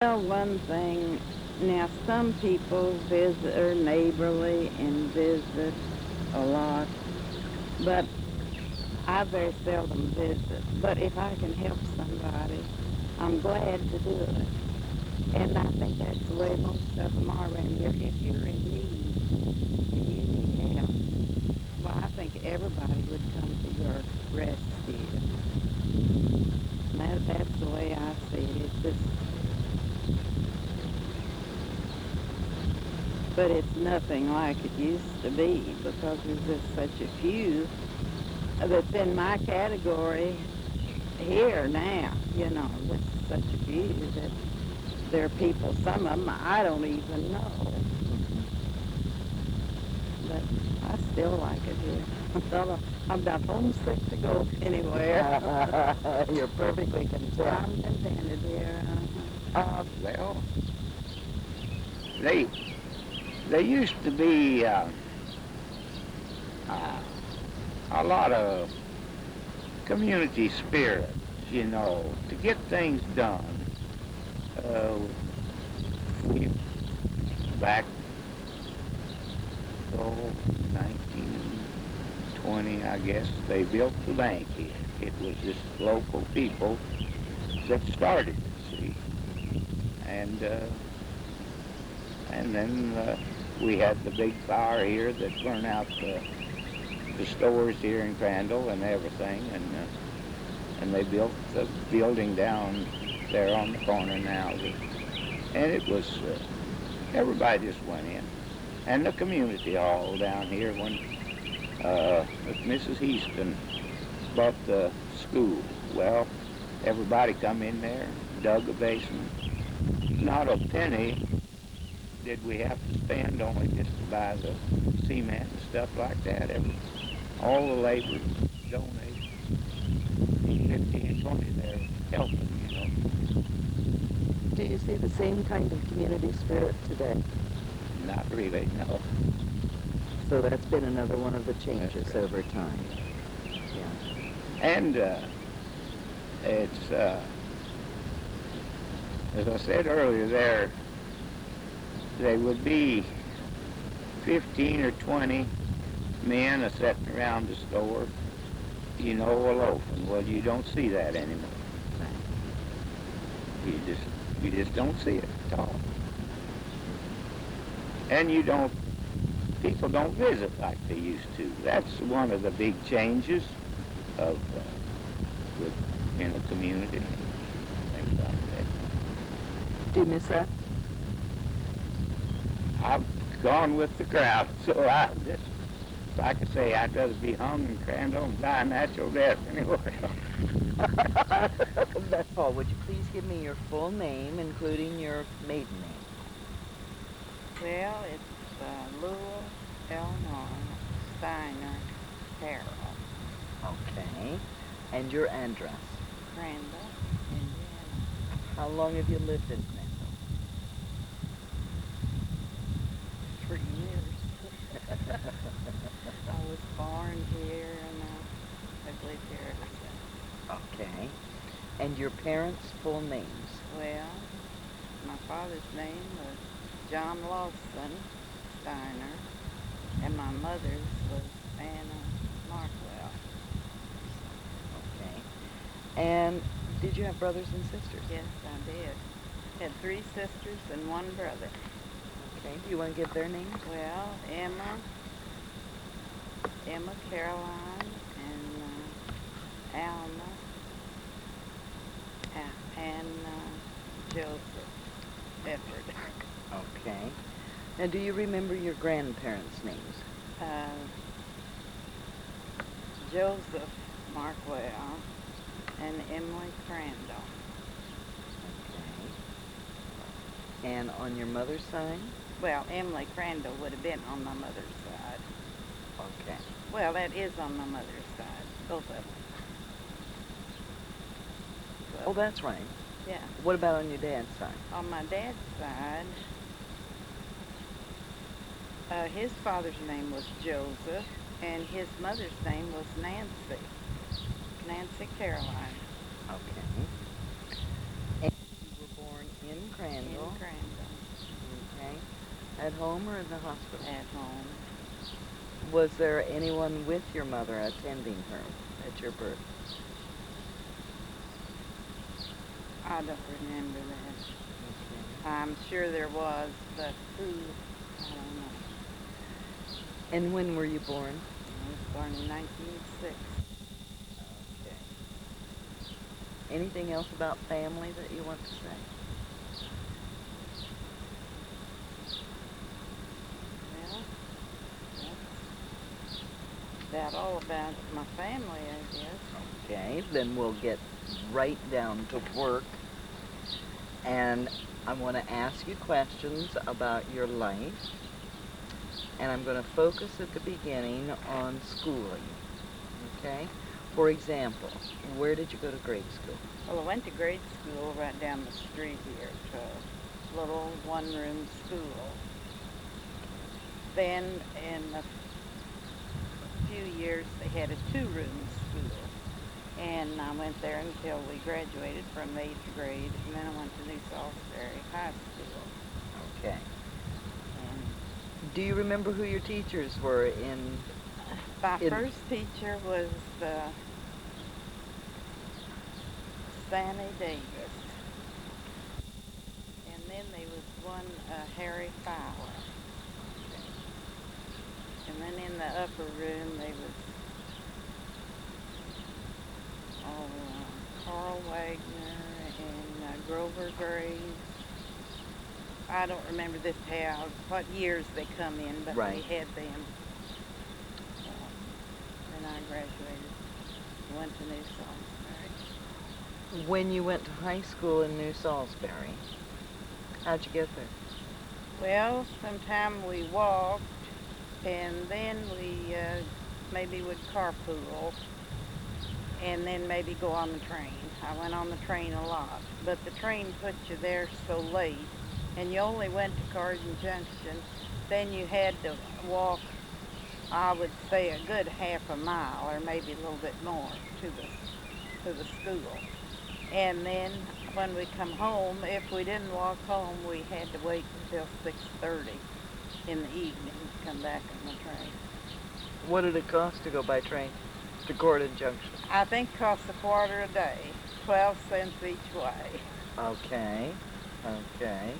Well, one thing, now some people visit are neighborly and visit a lot, but I very seldom visit. But if I can help somebody, I'm glad to do it. And I think that's the way most of them are around here. If you're in need and you need help, well, I think everybody would come to your rescue. That's the way I see it. It's just, but it's nothing like it used to be because there's just such a few that's in my category here now. There's such a few that there are people, some of them I don't even know, but I still like it here. I'm not homesick to go anywhere. You're perfectly content. I'm contented here. Well, they they used to be a lot of community spirit, to get things done. We back oh 1920, I guess they built the bank here. It was just local people that started it, see, and then we had the big fire here that burned out the stores here in Crandall and everything, and they built the building down there on the corner now, and it was everybody just went in, and the community hall down here when Mrs. Easton bought the school. Well, everybody come in there, dug a basement. Not a penny did we have to spend only just to buy the cement and stuff like that. All the labor donated. 50 and 20 there helping. Do you see the same kind of community spirit today? Not really, no. So that's been another one of the changes That's right. over time. Yeah. And it's, as I said earlier, they would be 15 or 20 men a sitting around the store, a loafing. Well, you don't see that anymore. You just don't see it at all. And people don't visit like they used to. That's one of the big changes of in the community. Things like that. Do you miss that? I've gone with the crowd, so like I say, I'd rather be hung in Crandall and die a natural death anywhere else. Paul, would you please give me your full name, including your maiden name? Well, it's Louis Elnora Harrell, Okay. And your address? Crandall, Indiana. How long have you lived in Crandall? 3 years. I was born here and I've lived here ever since. Okay. And your parents' full names? Well, my father's name was John Lawson Steiner, and my mother's was Anna Markwell. Okay. And did you have brothers and sisters? Yes, I did. Had 3 sisters and 1 brother. Okay. Do you want to give their names? Well, Emma Caroline, and Alma, and Joseph Edward. Okay. Now, do you remember your grandparents' names? Joseph Markwell and Emily Crandall. Okay. And on your mother's side? Well, Emily Crandall would have been on my mother's side. Okay. Well, that is on my mother's side, both of them. Oh, that's right. Yeah. What about on your dad's side? On my dad's side, his father's name was Joseph, and his mother's name was Nancy Caroline. Okay. And you were born in Crandall. Crandall. Okay. At home or in the hospital? At home. Was there anyone with your mother attending her at your birth? I don't remember that. Okay. I'm sure there was, but who, I don't know. And when were you born? I was born in 1906. Okay. Anything else about family that you want to say? Well, that's about all about my family, I guess. Okay, then we'll get right down to work. And I want to ask you questions about your life. And I'm going to focus at the beginning on schooling. Okay? For example, where did you go to grade school? Well, I went to grade school right down the street here to a little one-room school. Then in a few years they had a two-room school. And I went there until we graduated from 8th grade, and then I went to New Salisbury High School. Okay. And Do you remember who your teachers were in? my first teacher was Sammy Davis. And then there was one, Harry Fowler. And then in the upper room there was Carl Wagner and Grover Graves. I don't remember what years they come in, but Right. we had them. Then I graduated, went to New Salisbury. When you went to high school in New Salisbury, how'd you get there? Well, sometime we walked, and then we maybe would carpool, and then maybe go on the train. I went on the train a lot, but the train put you there so late, and you only went to Carson Junction. Then you had to walk, I would say, a good half a mile, or maybe a little bit more, to the school. And then when we come home, if we didn't walk home, we had to wait until 6:30 in the evening to come back on the train. What did it cost to go by train to Gordon Junction? I think it cost a quarter a day, 12 cents each way. Okay, okay.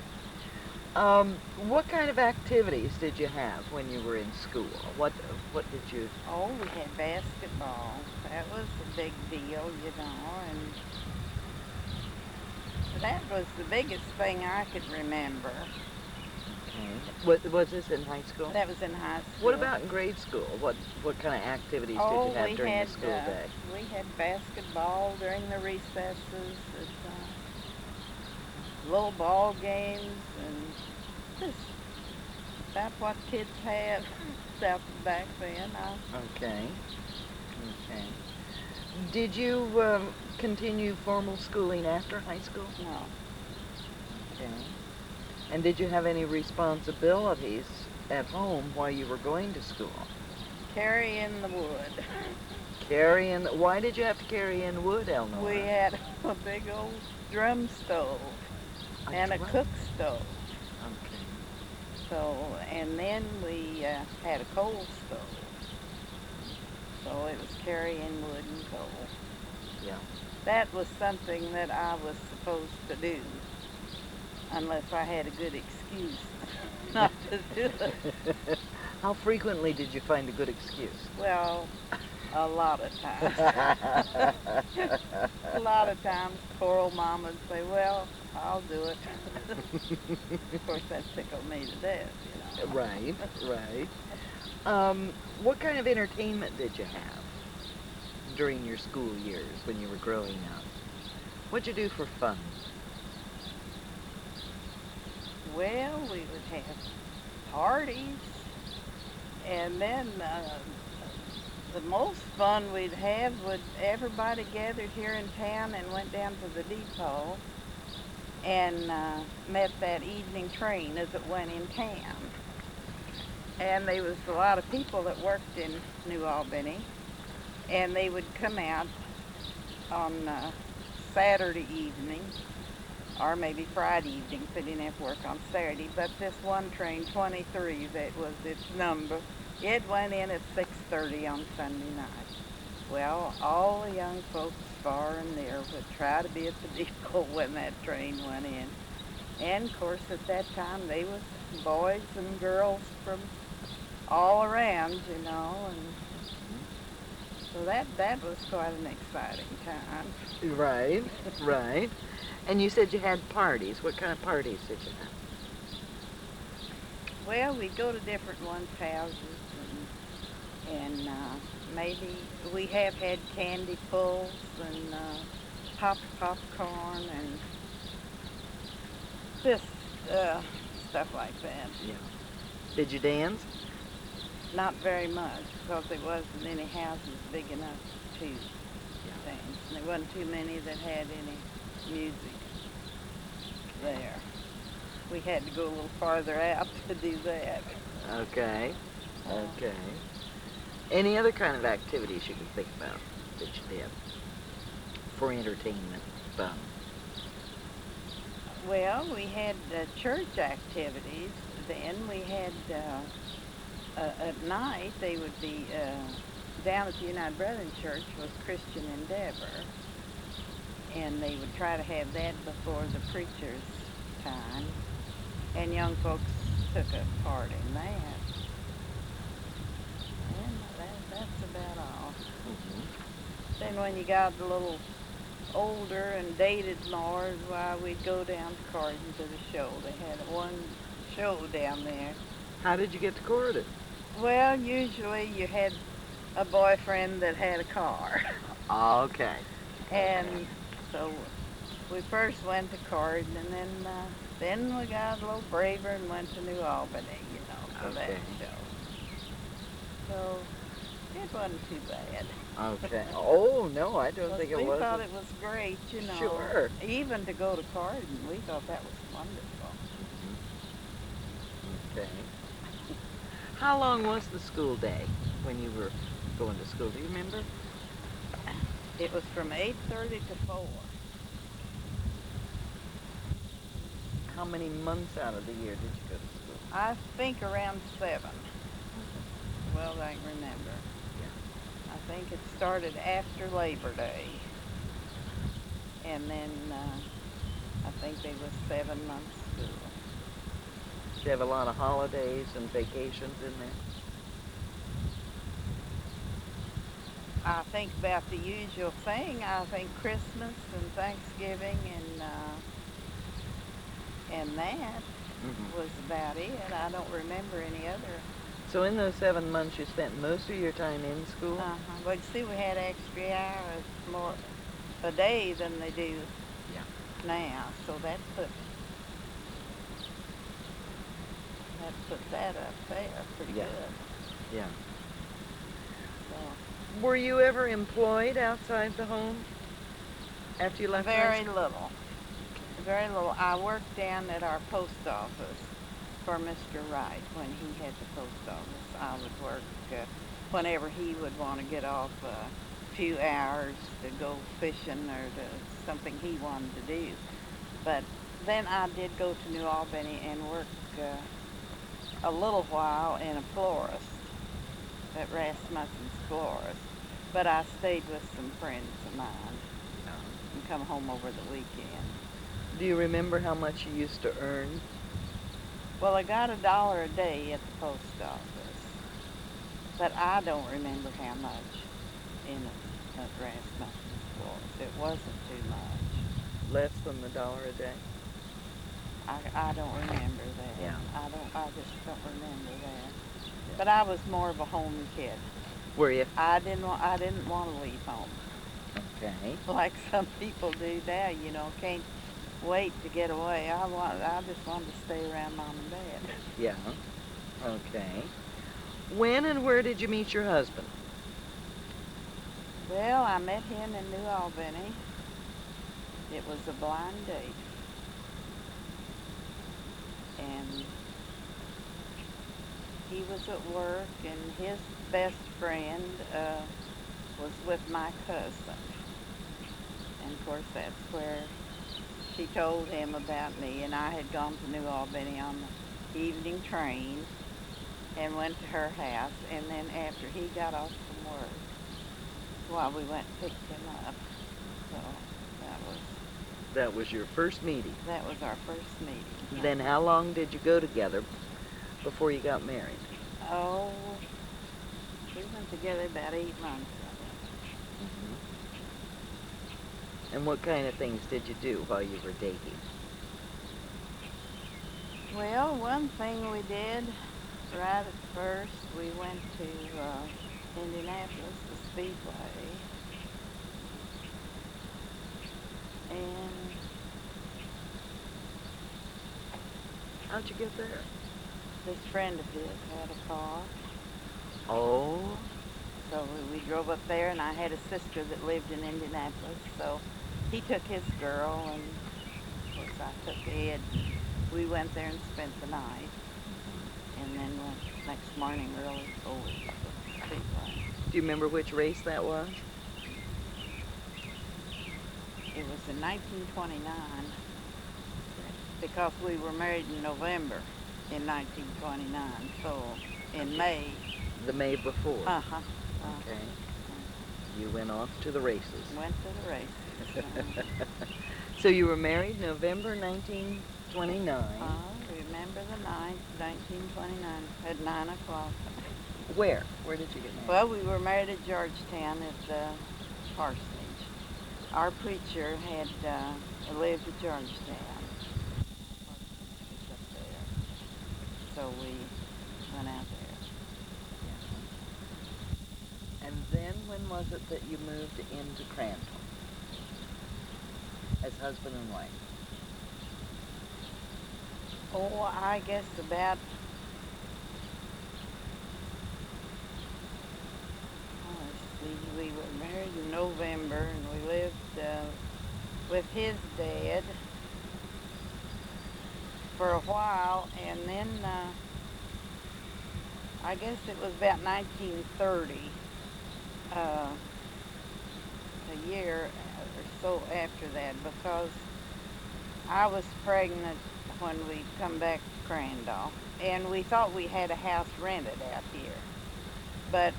What kind of activities did you have when you were in school? What did you? Oh, we had basketball. That was a big deal, you know, and that was the biggest thing I could remember. Okay. Was this in high school? That was in high school. What about in grade school? What kind of activities did you have during the school day? We had basketball during the recesses, little ball games, and just about what kids had back then. Okay. Okay. Did you continue formal schooling after high school? No. Okay. And did you have any responsibilities at home while you were going to school? Carry in the wood. Carry in. Why did you have to carry in wood, Elnora? We had a big old drum stove and a cook stove. Okay. So, and then we had a coal stove. So it was carrying wood and coal. Yeah. That was something that I was supposed to do, unless I had a good excuse not to do it. How frequently did you find a good excuse? Well, a lot of times. A lot of times, poor old mama would say, well, I'll do it. Of course, that tickled me to death, you know. Right, right. What kind of entertainment did you have during your school years when you were growing up? What'd you do for fun? Well, we would have parties, and then the most fun we'd have would everybody gathered here in town and went down to the depot and met that evening train as it went in town. And there was a lot of people that worked in New Albany, and they would come out on Saturday evening or maybe Friday evening, so they didn't have to work on Saturday. But this one train, 23, that was its number, it went in at 6:30 on Sunday night. Well, all the young folks far and near would try to be at the depot when that train went in. And of course at that time they was boys and girls from all around, and so that was quite an exciting time. Right, right. And you said you had parties. What kind of parties did you have? Well, we'd go to different ones' houses, and maybe we have had candy pulls and popped popcorn and just stuff like that. Yeah. Did you dance? Not very much, because there wasn't any houses big enough to dance. And there wasn't too many that had any music there. We had to go a little farther out to do that. Okay, okay. Any other kind of activities you can think about that you did for entertainment, fun? Well, we had church activities. Then we had, at night, they would be, down at the United Brethren Church was Christian Endeavor. And they would try to have that before the preacher's time. And young folks took a part in that. And that's about all. Mm-hmm. Then when you got a little older and dated more, why we'd go down to Cardin to the show. They had one show down there. How did you get to Cardin? Well, usually you had a boyfriend that had a car. Okay. And so we first went to Cardin, and then we got a little braver and went to New Albany, for that show. So it wasn't too bad. Okay. Oh, no, I don't think it was. We thought it was great, Sure. Even to go to Cardin, we thought that was wonderful. Mm-hmm. Okay. How long was the school day when you were going to school? Do you remember? It was from 8:30 to 4. How many months out of the year did you go to school? I think around 7. Well, I can remember. Yeah. I think it started after Labor Day. And then I think there was 7 months school. Did you have a lot of holidays and vacations in there? I think about the usual thing. I think Christmas and Thanksgiving and that was about it. I don't remember any other. So in those 7 months, you spent most of your time in school? But you see, we had extra hours more a day than they do now. So that put that up there pretty good. Yeah. So Were you ever employed outside the home after you left high very school? little. Very little. I worked down at our post office for Mr. Wright when he had the post office. I would work whenever he would want to get off a few hours to go fishing or to something he wanted to do. But then I did go to New Albany and work a little while in a florist at Rasmussen's Florist. But I stayed with some friends of mine and come home over the weekend. Do you remember how much you used to earn? Well, I got $1 a day at the post office, but I don't remember how much at Rasmussen's Florist. It wasn't too much. Less than $1 a day? I don't remember that. Yeah. I just don't remember that. Yeah. But I was more of a home kid. Were you? I didn't want to leave home. Okay. Like some people do now, can't wait to get away. I just wanted to stay around mom and dad. Yeah. Okay. When and where did you meet your husband? Well, I met him in New Albany. It was a blind date. And he was at work, and his best friend was with my cousin. And of course, that's where she told him about me, and I had gone to New Albany on the evening train and went to her house, and then after he got off from work, well, we went and picked him up. So That was your first meeting. that was our first meeting. Yeah. Then how long did you go together before you got married? Oh, we went together about 8 months, I think. And what kind of things did you do while you were dating? Well, one thing we did right at first, we went to Indianapolis, the Speedway, and How'd you get there? this friend of his had a car, Oh, so we drove up there, and I had a sister that lived in Indianapolis, so he took his girl, and of course I took Ed. We went there and spent the night, and then went next morning early over to the Speedway. do you remember which race that was? It was in 1929, because we were married in November in 1929, so in May. The May before. Uh-huh. Okay. You went off to the races. Went to the races. So you were married November 1929. Remember the night, 1929, at 9 o'clock. Where? Where did you get married? Well, we were married at Georgetown at the parsonage. Our preacher had lived at Georgetown. Parsonage was up there. So we went out there. And then when was it that you moved into Crandall as husband and wife? Oh, I guess about, let's see, we were married in November, and we lived with his dad for a while, and then I guess it was about 1930, a year or so after that, because I was pregnant when we come back to Crandall, and we thought we had a house rented out here, but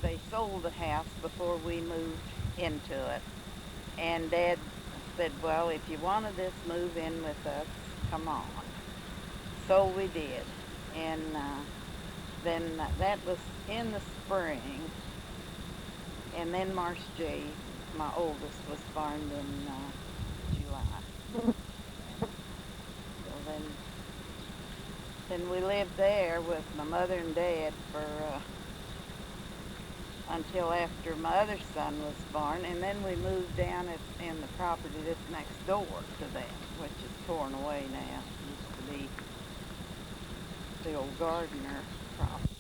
they sold the house before we moved into it, and Dad said, well, if you wanted this, move in with us, come on. So we did, and then that was in the spring, and then Marsh J, my oldest, was born in July. So then we lived there with my mother and dad for until after my other son was born, and then we moved down in the property that's next door to them, which is torn away now. It used to be the old Gardner property.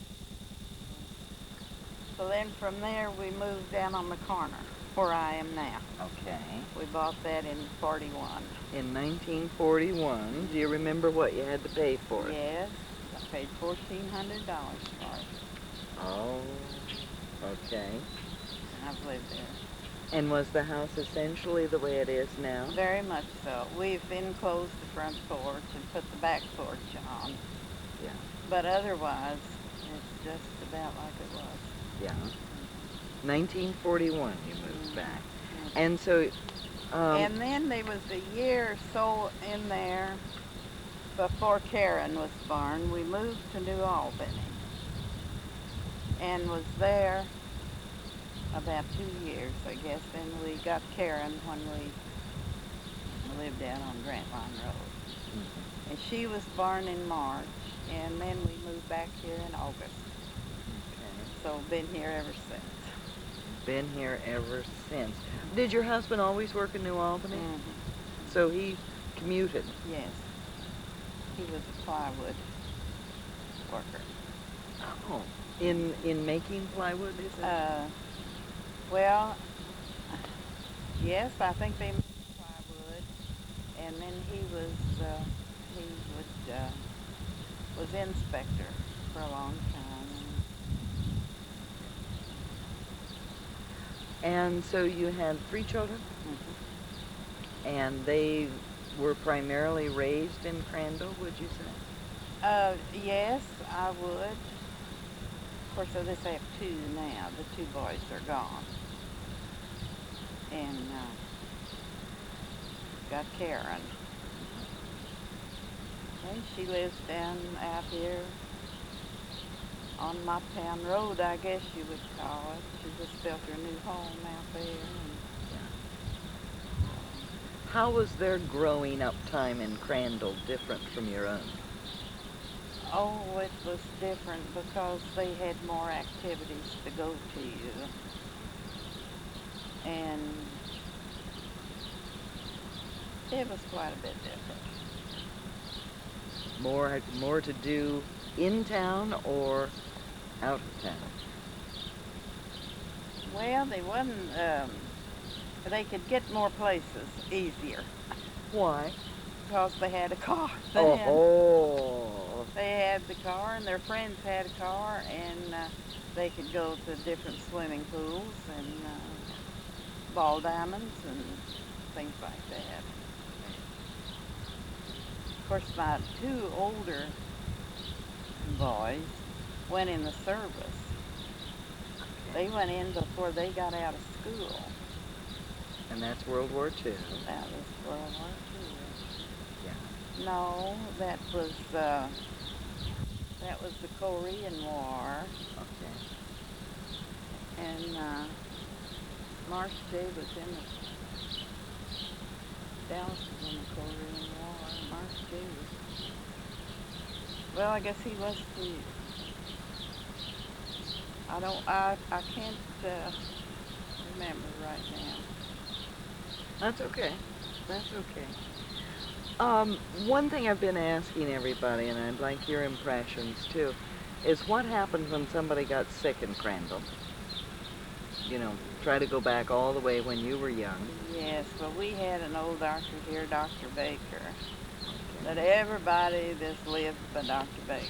So then from there we moved down on the corner where I am now. Okay. We bought that in 41. In 1941, do you remember what you had to pay for it? Yes, I paid $1,400 for it. Oh, okay. And I've lived there. And was the house essentially the way it is now? Very much so. We've enclosed the front porch and put the back porch on. Yeah. But otherwise, it's just about like it was. Yeah. 1941 you moved back. And so... and then there was a year or so in there before Karen was born. We moved to New Albany and was there about 2 years, I guess. And we got Karen when we lived out on Grant Line Road. Mhm. And she was born in March, and then we moved back here in August. Okay. So been here ever since. Been here ever since. Did your husband always work in New Albany? Mm-hmm. So he commuted? Yes. He was a plywood worker. Oh. In making plywood, is it? Well, yes, I think they made plywood, and then he was inspector for a long time. And so you had 3 children? Mm-hmm. And they were primarily raised in Crandall, would you say? Yes, I would. Of course, I just have two now. The two boys are gone. And got Karen. Okay, she lives down out here on Moptown Road, I guess you would call it. She just built her new home out there. And, How was their growing up time in Crandall different from your own? oh, it was different because they had more activities to go to. And it was quite a bit different. More to do in town or out of town? Well, they wasn't, they could get more places easier Why? because they had a car. Oh. They had the car and their friends had a car, and they could go to different swimming pools and ball diamonds and things like that. Of course, my two older boys went in the service. They went in before they got out of school. And that's World War II. That was World War II. Yeah. No, that was the Korean War. Okay. And Marsh Day was in the Dallas was in the Korean War. Marsh Day was, well, I guess he was too. I can't remember right now. That's okay. That's okay. One thing I've been asking everybody, and I'd like your impressions too, is what happened when somebody got sick in Crandall? You know, try to go back all the way when you were young. Yes, well, we had an old doctor here, Dr. Baker, that everybody just lived by Dr. Baker.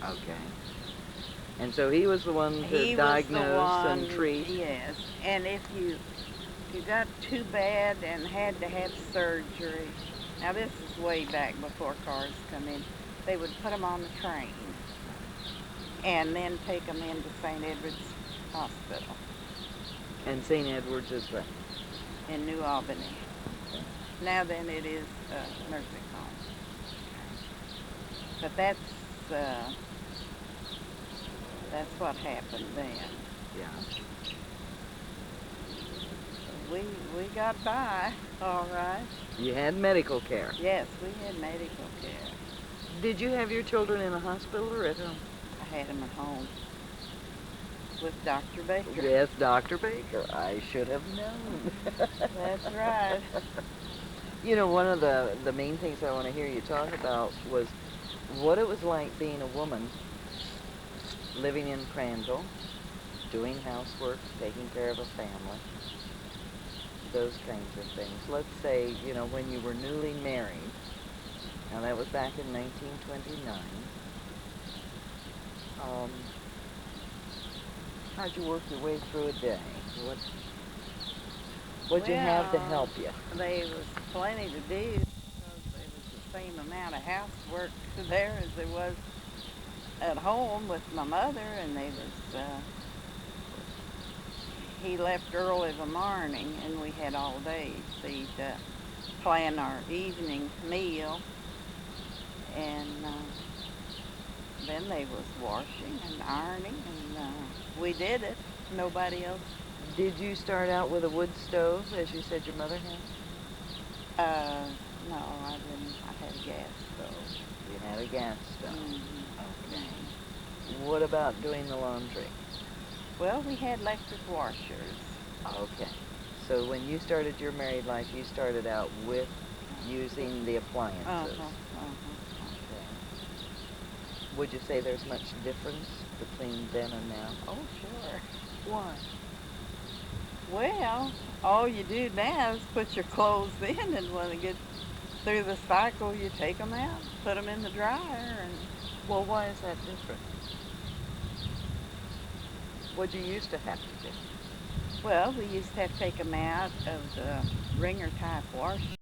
Okay. And so he was the one to diagnose and treat? Yes, and if you got too bad and had to have surgery, now this is way back before cars come in, they would put them on the train and then take them into St. Edward's Hospital. And St. Edward's is what? In New Albany. Okay. Now then it is a nursing home. But that's what happened then. Yeah. We got by, all right. You had medical care. Yes, we had medical care. Did you have your children in a hospital or at home? I had them at home with Dr. Baker. Yes, Dr. Baker. I should have known. That's right. You know, one of the main things I want to hear you talk about was what it was like being a woman living in Crandall, doing housework, taking care of a family, those kinds of things. Let's say, you know, when you were newly married, now that was back in 1929, how'd you work your way through a day? What'd you have to help you? There was plenty to do because there was the same amount of housework there as there was at home with my mother, and they was he left early the morning and we had all day. So he'd plan our evening meal, and then they was washing and ironing, and we did it. Nobody else. Did you start out with a wood stove, as you said your mother had? No, I didn't. I had a gas stove. You had a gas stove. Mm-hmm. Okay. What about doing the laundry? Well, we had electric washers. Okay. So when you started your married life, you started out with using the appliances. Okay. Would you say there's much difference between then and now? Oh, sure. Why? Well, all you do now is put your clothes in, and when they get through the cycle, you take them out, put them in the dryer, and... Well, why is that different? What you used to have to do? Well, we used to have to take them out of the wringer type washer